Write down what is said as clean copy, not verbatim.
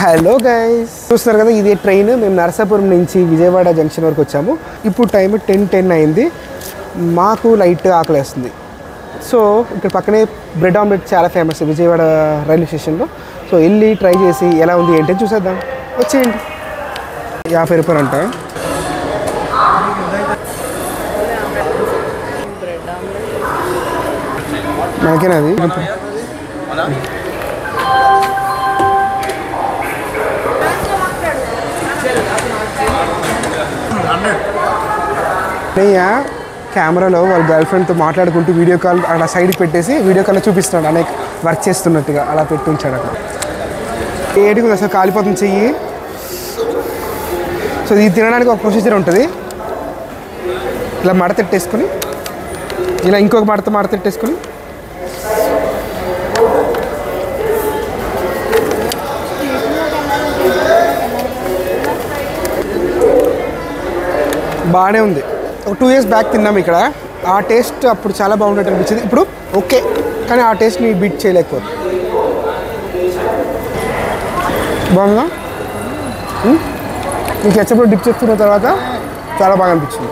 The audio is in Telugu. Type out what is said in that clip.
హలో గైస్, చూస్తున్నారు కదా ఇదే ట్రైన్. మేము నరసాపురం నుంచి విజయవాడ జంక్షన్ వరకు వచ్చాము. ఇప్పుడు టైం 10:10 అయింది. మాకు లైట్ ఆకలేస్తుంది. సో ఇక్కడ పక్కనే బ్రెడ్ ఆమ్లెట్ చాలా ఫేమస్ విజయవాడ రైల్వే స్టేషన్లో. సో వెళ్ళి ట్రై చేసి ఎలా ఉంది ఏంటని చూసేద్దాం. వచ్చేయండి. 50 రూపాయలు అంట. మనకేనా అది? కెమెరాలో వాళ్ళ గర్ల్ ఫ్రెండ్తో మాట్లాడుకుంటూ వీడియో కాల్ అక్కడ సైడ్కి పెట్టేసి వీడియో కాల్లో చూపిస్తున్నాడు. అనేక వర్క్ చేస్తున్నట్టుగా అలా పెట్టి ఉంచాడు అక్కడ. ఏడుగుంది అసలు, కాలిపోతుంది చెయ్యి. సో ఇది తినడానికి ఒక ప్రొసీజర్ ఉంటుంది. ఇలా మడతెట్టేసుకొని ఇలా ఇంకొక మడతెట్టేసుకొని బాగానే ఉంది. ఒక 2 years బ్యాక్ తిన్నాం ఇక్కడ. ఆ టేస్ట్ అప్పుడు చాలా బాగున్నట్టు అనిపించింది. ఇప్పుడు ఓకే, కానీ ఆ టేస్ట్ని బీట్ చేయలేకపోతుంది. బాగుందా? ఈ కెచప్లో డిప్ చేసుకున్న తర్వాత చాలా బాగా అనిపించింది.